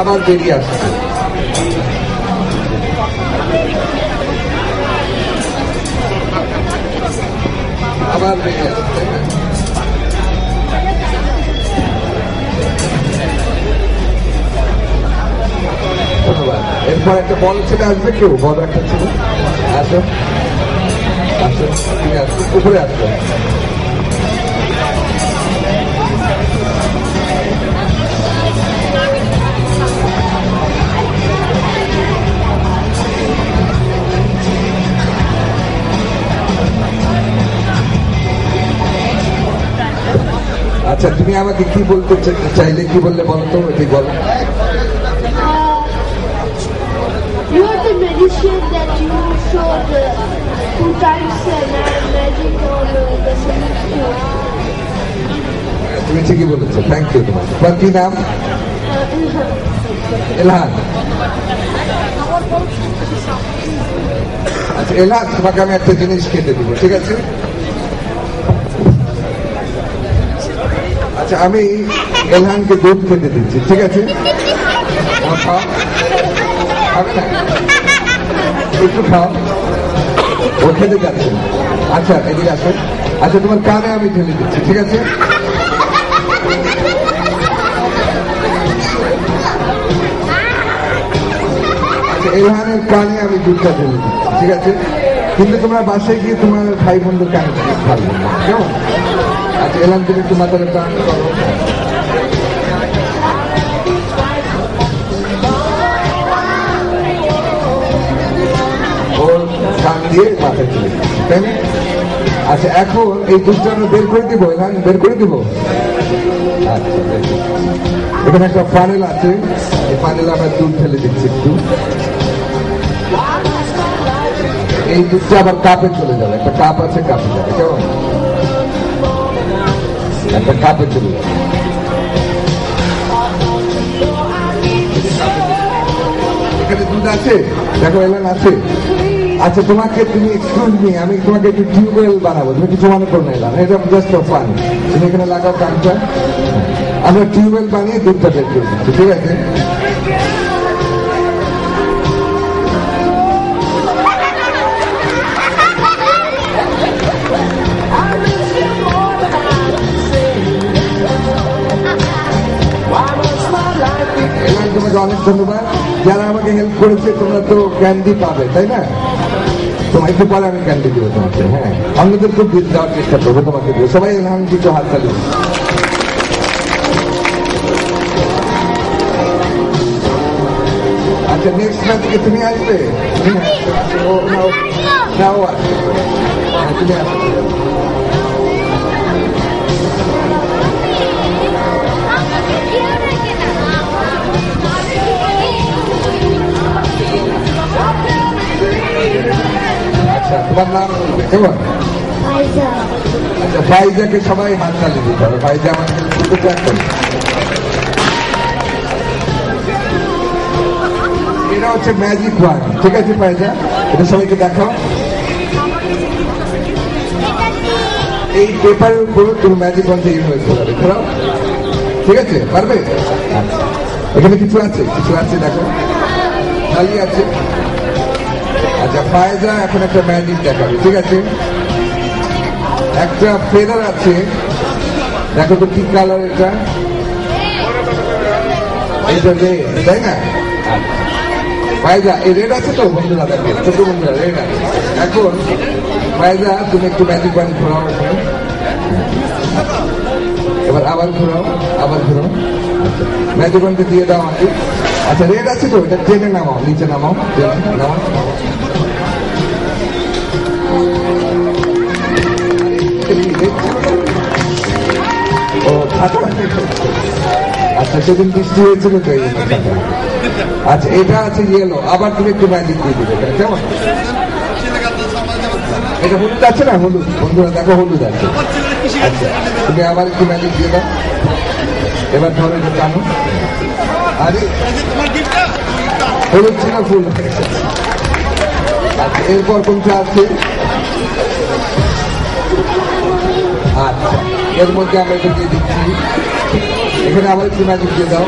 আবার বেরিয়ে আসছে। আবার বেরিয়ে আসছে। ধন্যবাদ। এরপর একটা বড় ছেলে আসবে, কেউ বড় একটা ছেলে আসো, আসো, তুমি আসো, উপরে আসো। আচ্ছা, তুমি আমাকে কি বলতে চাইলে, কি বললে বলো তো, এটি বলো। You are the magician that you showed 2 times magic on the swimming pool. তুমি ঠিকই বলেছো, থ্যাংক ইউ তোমার। তোমার কি নাম? এলহান। আচ্ছা এলহান, তোমাকে আমি একটা জিনিস খেতে দিব, ঠিক আছে? আচ্ছা, আমি এলহানকে দুধ খেতে দিচ্ছি, ঠিক আছে? খাও, খাবে না? একটু খাও, ও খেতে যাচ্ছে না। আচ্ছা এদিকে আসো। আচ্ছা তোমার কানে আমি ঢেলে দিচ্ছি, ঠিক আছে? আচ্ছা, এলহানের কানে আমি দুধটা ঢেলে দিচ্ছি, ঠিক আছে? কিন্তু তোমরা বাসায় গিয়ে তোমার ভাই বন্ধুর কানে খাবে না, কেমন? আচ্ছা এলহান, তুমি একটু মাথাটা টান করো। ওর কান দিয়ে মাথায় চলে যাচ্ছে, তাই না? আচ্ছা এখন এই দুধটা আমরা বের করে দিব, এলহান বের করে দিব। আচ্ছা এখানে একটা ফানেল আছে, এই ফানেলে আমরা দুধ ঢেলে দিচ্ছি একটু। এই দুধটা আবার কাপে চলে যাবে, একটা কাপ আছে, কাপে যাবে, কেমন? একটা কাপে চলে যাবে। এখানে দুধ আছে, দেখো এলেন আছে। আচ্ছা তোমাকে, তুমি এক্সকিউজ মি, আমি তোমাকে একটু টিউবওয়েল বানাবো, তুমি কিছু মনে করো না, এলাম এটা জাস্ট ফর ফান। তুমি এখানে লাগাও কানটা, আমরা টিউবওয়েল বানিয়ে দুধটা বের করে দিচ্ছি, ঠিক আছে? তোমাকে অনেক ধন্যবাদ। যারা আমাকে হেল্প করেছে, তোমরা তো ক্যান্ডি পাবে, তাই না? তোমার একটু পরে আমি ক্যান্ডি দেবো তোমাকে। হ্যাঁ, অন্যদের খুব দেওয়ার চেষ্টা করবো, তোমাকে দেবো। সবাই এলাম কিছু হাত তালি। আচ্ছা নেক্সট ম্যাচ থেকে তুমি আসবে? নাও আসবে, তুমি আসবে। তোমার নাম কেমন? আচ্ছা ফাইজাকে সবাই হাত তালি দিতে হবে। ফাইজা আমাকে এটা হচ্ছে ম্যাজিক ওয়ান, ঠিক আছে ফাইজা? এটা সবাইকে দেখাও। এই পেপারের উপর তুমি ম্যাজিক ওয়ানটা ইউজ করবে, ধরাও, ঠিক আছে? পারবে? এখানে কিছু আছে, কিছু আছে, দেখো খালি আছে। আচ্ছা ফায়জা এখন একটা ম্যাজিক দেখাবে, ঠিক আছে? একটা ফেদার আছে, দেখো তো কি কালার এটা? এটা রেড, তাই না? ফায়জা এই রেড আছে তো বন্ধুরা, দেখো ছোট বন্ধুরা রেড আছে। এখন ফায়জা তুমি একটু ম্যাজিক বানি ঘোরাও, এবার আবার ঘোরাও, আবার ঘোরাও। ম্যাজিক বানটা দিয়ে দাও আমাকে। আচ্ছা রেড আছে তো, এটা টেনে নামাও, নিচে নামাও, নামাও। ও আচ্ছা সেদিন বৃষ্টি হয়েছিল তো। আচ্ছা এটা আছে ইয়েলো, আবার তুমি একটু ম্যাজিক দিয়ে দিবে, কেমন? এটা হলুদ আছে না, হলুদ বন্ধুরা দেখো, হলুদ আছে। আচ্ছা তুমি আবার একটু ম্যাজিক দিয়ে দাও। এবার ধরো এটা টানো। আরে হলুদ ছিল ফুল। আচ্ছা এরপর কোনটা আছে? আচ্ছা এর মধ্যে আমরা এটা দিয়ে দিচ্ছি। এখানে আবার একটু ম্যাজিক দিয়ে দাও।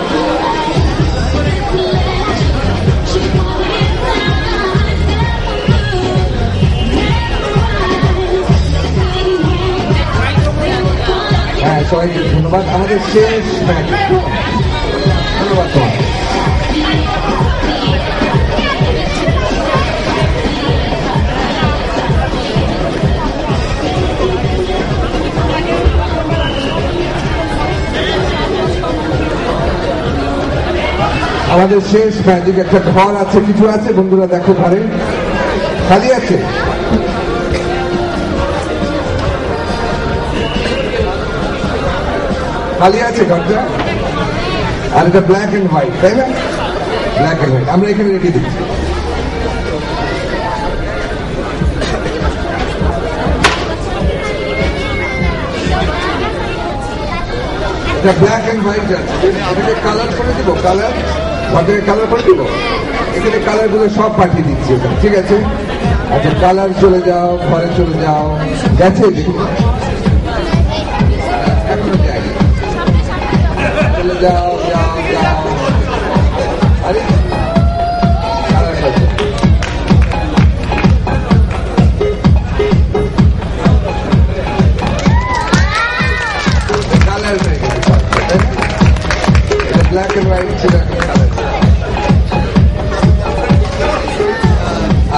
সবাইকে ধন্যবাদ। আমাদের শেষ ম্যাচ, ধন্যবাদ তোমাকে। আমাদের শেষ ম্যাজিক একটা ঘর আছে, কিছু আছে বন্ধুরা, দেখো ঘরে খালি আছে। খালি আছে ঘরটা, আর এটা ব্ল্যাক এন্ড হোয়াইট, তাই না? ব্ল্যাক এন্ড হোয়াইট আমরা এখানে রেখে দিচ্ছি। এটা ব্ল্যাক এন্ড হোয়াইট আছে, এটাকে কালার করে দিব, কালার ঘরটাকে কালার করে দিব। এখানে কালার গুলো সব পাঠিয়ে দিচ্ছি ওখানে, ঠিক আছে? আচ্ছা কালার চলে যাও, ঘরে চলে যাও, গেছে এখনো যায়নি, চলে যাও যাও যাও। আরে কালার করছে, কালার হয়ে গেছে, এটা ব্ল্যাক এন্ড হোয়াইট ছিল, কালার।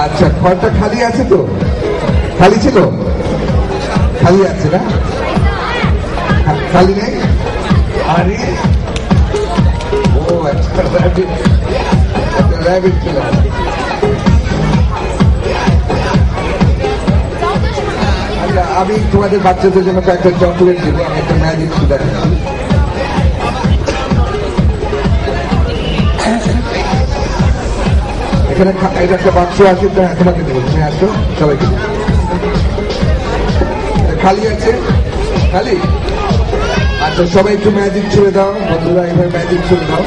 আচ্ছা ঘরটা খালি আছে তো? খালি ছিল? খালি আছে না? খালি নেই? আরে ও আচ্ছা, র্যাবিট, একটা র্যাবিট ছিল। আচ্ছা আমি তোমাদের বাচ্চাদের জন্য একটা চকলেট দিব, আমি একটা ম্যাজিক দেখাচ্ছি। এখানে এটা একটা বাক্স আছে, তোমাকে দেবো, তুমি আসো সবাইকে। খালি আছে? খালি? আচ্ছা সবাই একটু ম্যাজিক ছুড়ে দাও বন্ধুরা, এভাবে ম্যাজিক ছুড়ে দাও।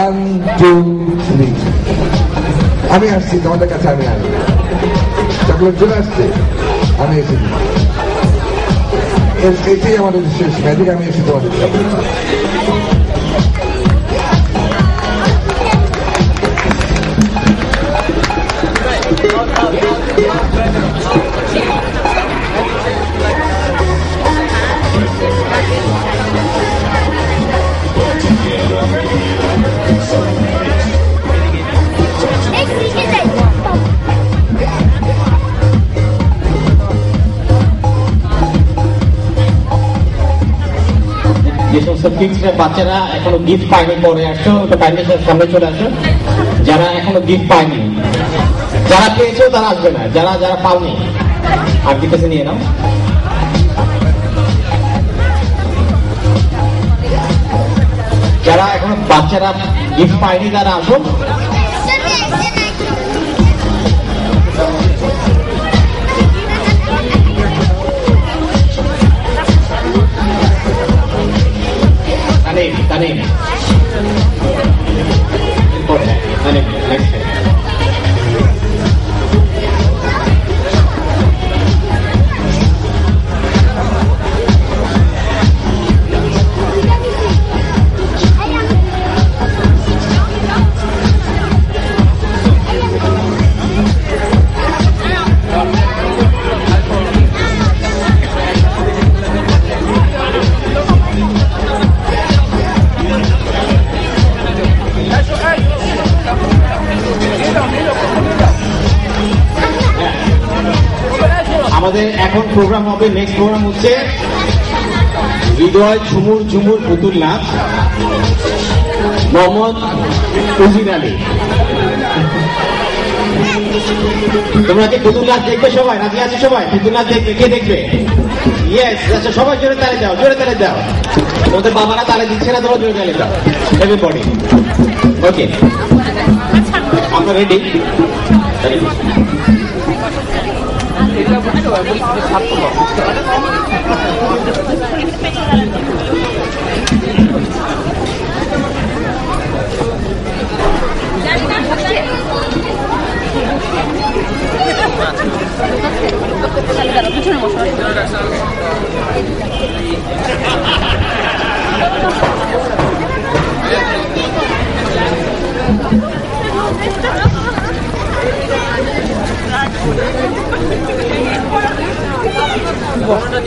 1 2 3 আমি আসছি তোমাদের কাছে, আমি আসছি, চকলেট চলে আসছে, আমি এসেছি। এটাই আমাদের শেষ ম্যাজিক, আমি এসে তোমাদের চকলেট। যে সমস্ত কিডসরা বাচ্চারা এখনো গিফট পায়নি পরে আসছো, ওটা বাইরে সামনে চলে আসো। যারা এখনো গিফট পায়নি, যারা পেয়েছো তারা আসবে না, যারা যারা পাওনি আর কি কাছে নিয়ে নাও। যারা এখনো বাচ্চারা গিফট পায়নি তারা আসো। Tanim. Next. আমাদের এখন প্রোগ্রাম হবে, নেক্সট প্রোগ্রাম হচ্ছে হৃদয় ঝুমুর ঝুমুর পুতুল নাচ, মোহাম্মদ উজির আলী। তোমরা কি পুতুল নাচ দেখবে? সবাই রাজি আছে? সবাই পুতুল নাচ দেখবে? কে দেখবে? ইয়েস, আচ্ছা সবাই জোরে তালে দাও, জোরে তালে দাও। তোমাদের বাবারা তালে দিচ্ছে না, তোমরা জোরে তালে দাও। এভরিবডি ওকে, আমরা রেডি? Okay.